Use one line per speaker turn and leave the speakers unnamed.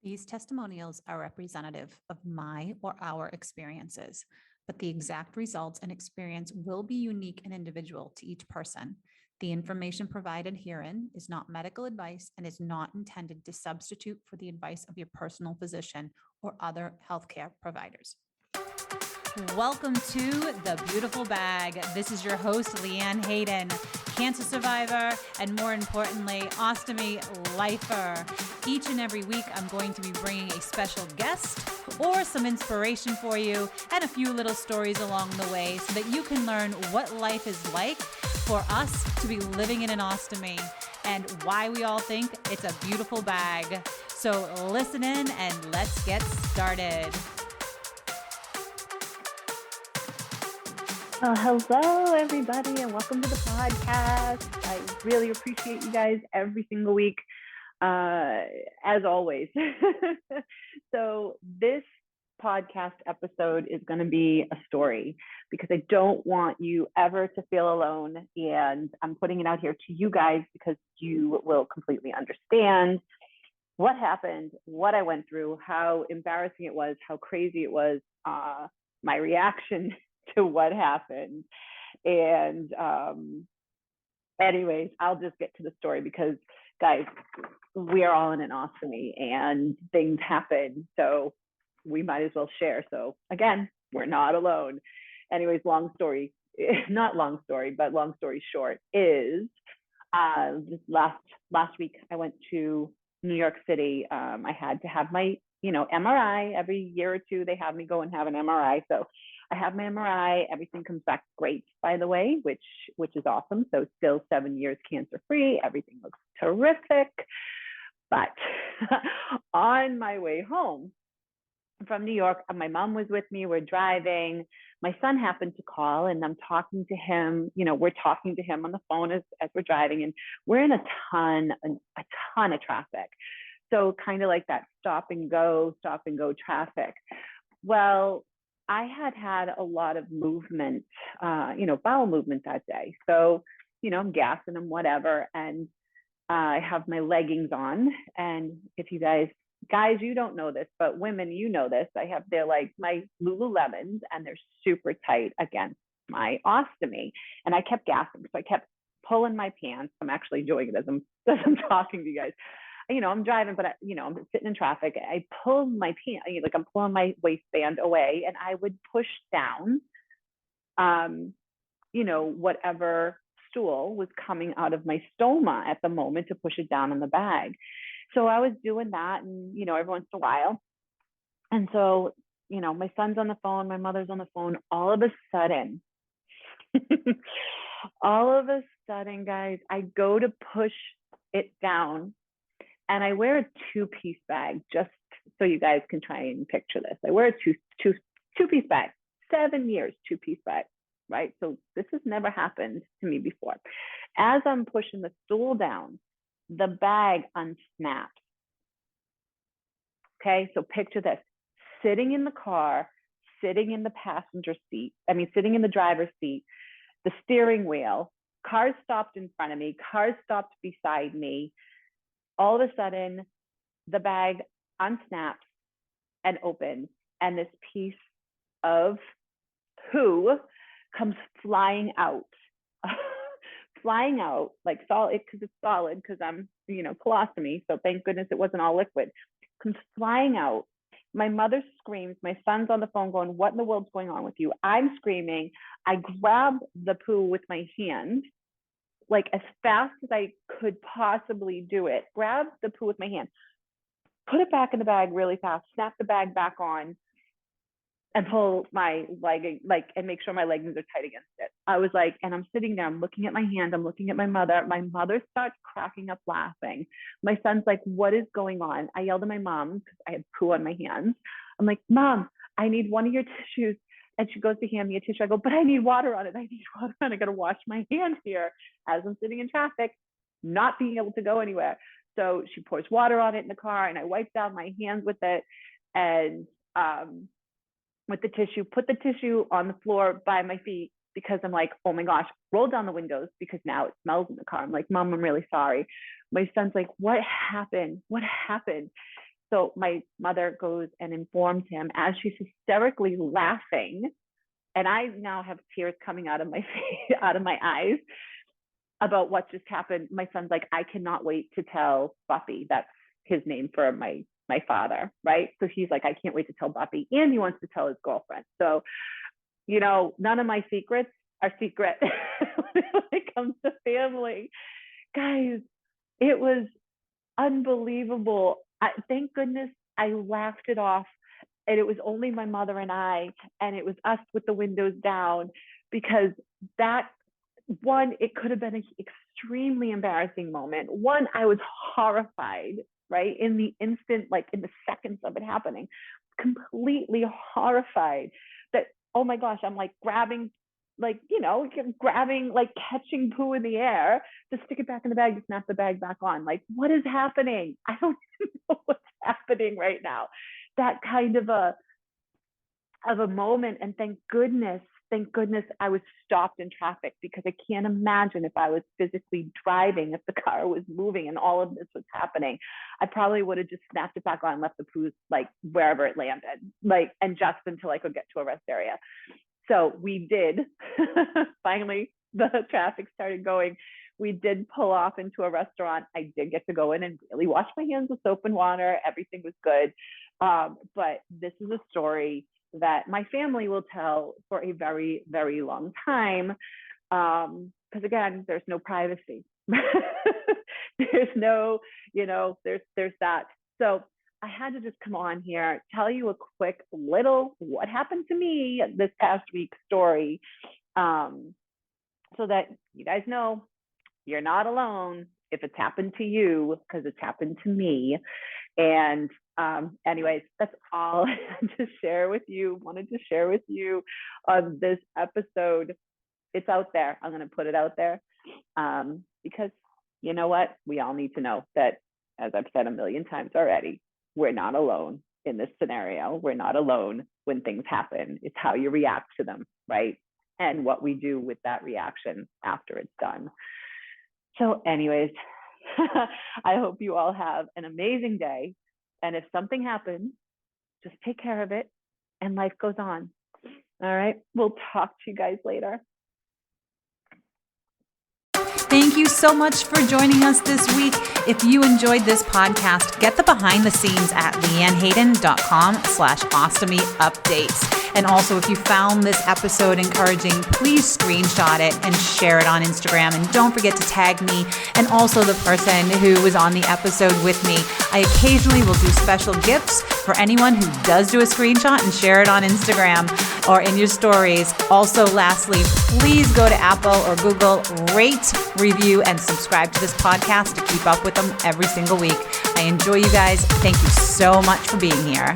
These testimonials are representative of my or our experiences, but the exact results and experience will be unique and individual to each person. The information provided herein is not medical advice and is not intended to substitute for the advice of your personal physician or other healthcare providers. Welcome to The Beautiful Bag. This is your host, LeeAnne Hayden, cancer survivor, and more importantly, ostomy lifer. Each and every week, I'm going to be bringing a special guest or some inspiration for you and a few little stories along the way so that you can learn what life is like for us to be living in an ostomy and why we all think it's a beautiful bag. So listen in and let's get started.
Well, hello, everybody, and welcome to the podcast. I really appreciate you guys every single week, as always. So this podcast episode is going to be a story because I don't want you ever to feel alone, and I'm putting it out here to you guys because you will completely understand what happened, what I went through, how embarrassing it was, how crazy it was, my reaction to what happened. And anyways, I'll just get to the story because, guys, we are all in an ostomy and things happen. So we might as well share. So again, we're not alone. Anyways, long story short is this last week I went to New York City. I had to have my MRI. Every year or two they have me go and have an MRI. So I have my MRI. Everything comes back great, by the way, which is awesome. So still 7 years cancer free. Everything looks terrific. But on my way home from New York, my mom was with me. We're driving. My son happened to call, and I'm talking to him. We're talking to him on the phone as we're driving, and we're in a ton of traffic. So kind of like that stop and go traffic. Well, I had a lot of movement, bowel movement that day. So, I'm gassing and whatever. And I have my leggings on. And if you guys, you don't know this, but women, you know this. They're like my Lululemons, and they're super tight against my ostomy. And I kept gassing. So I kept pulling my pants. I'm actually doing it as I'm talking to you guys. I'm driving, but I'm sitting in traffic. I pull my pants, I'm pulling my waistband away, and I would push down, whatever stool was coming out of my stoma at the moment to push it down in the bag. So I was doing that, and every once in a while. And so, my son's on the phone, my mother's on the phone. All of a sudden, guys, I go to push it down. And I wear a two-piece bag, just so you guys can try and picture this. I wear a two-piece bag, 7 years, two-piece bag, right? So this has never happened to me before. As I'm pushing the stool down, the bag unsnaps. Okay, so picture this. Sitting in the car, sitting in the sitting in the driver's seat, the steering wheel, cars stopped in front of me, cars stopped beside me. All of a sudden, the bag unsnaps and opens, and this piece of poo comes flying out, like solid, because it's solid, because I'm, colostomy. So thank goodness it wasn't all liquid. Comes flying out. My mother screams. My son's on the phone going, "What in the world's going on with you?" I'm screaming. I grab the poo with my hand, like as fast as I could possibly do it, grab the poo with my hand, put it back in the bag really fast, snap the bag back on, and pull my legging, and make sure my leggings are tight against it. I was like, and I'm sitting there, I'm looking at my hand, I'm looking at my mother. My mother starts cracking up laughing. My son's like, "What is going on?" I yelled at my mom because I had poo on my hands. I'm like, "Mom, I need one of your tissues." And she goes to hand me a tissue. I go, "But I need water on it. I got to wash my hands here," as I'm sitting in traffic, not being able to go anywhere. So she pours water on it in the car, and I wipe down my hands with it, and with the tissue, put the tissue on the floor by my feet, because I'm like, oh my gosh, roll down the windows because now it smells in the car. I'm like, "Mom, I'm really sorry." My son's like, "What happened? What happened?" So my mother goes and informs him as she's hysterically laughing. And I now have tears coming out of my face, out of my eyes about what just happened. My son's like, I cannot wait to tell Buffy. That's his name for my father, right? So he's like, I can't wait to tell Buffy. And he wants to tell his girlfriend. So, none of my secrets are secret when it comes to family. Guys, it was unbelievable. Thank goodness I laughed it off. And it was only my mother and I, and it was us with the windows down, because that one, it could have been an extremely embarrassing moment. One, I was horrified, right? In the instant, like in the seconds of it happening, completely horrified that, oh my gosh, I'm like grabbing, like, catching poo in the air to stick it back in the bag, to snap the bag back on. Like, what is happening? I don't know what's happening right now. That kind of a moment. And thank goodness I was stopped in traffic, because I can't imagine if I was physically driving, if the car was moving and all of this was happening, I probably would have just snapped it back on and left the poo like wherever it landed, like, and just until I could get to a rest area. So we did. Finally, the traffic started going. We did pull off into a restaurant. I did get to go in and really wash my hands with soap and water. Everything was good. But this is a story that my family will tell for a very, very long time. Because again, there's no privacy. There's no, there's that. So I had to just come on here, tell you a quick little what happened to me this past week story, so that you guys know you're not alone if it's happened to you, because it's happened to me. And anyways, that's all I had to share with you, wanted to share with you on this episode. It's out there. I'm going to put it out there, because you know what? We all need to know that, as I've said a million times already, we're not alone in this scenario. We're not alone when things happen. It's how you react to them, right? And what we do with that reaction after it's done. So anyways, I hope you all have an amazing day. And if something happens, just take care of it and life goes on. All right. We'll talk to you guys later.
Thank you so much for joining us this week. If you enjoyed this podcast, get the behind the scenes at leeannehayden.com/ostomy updates. And also, if you found this episode encouraging, please screenshot it and share it on Instagram. And don't forget to tag me and also the person who was on the episode with me. I occasionally will do special gifts for anyone who does do a screenshot and share it on Instagram or in your stories. Also, lastly, please go to Apple or Google, rate, review, and subscribe to this podcast to keep up with them every single week. I enjoy you guys. Thank you so much for being here.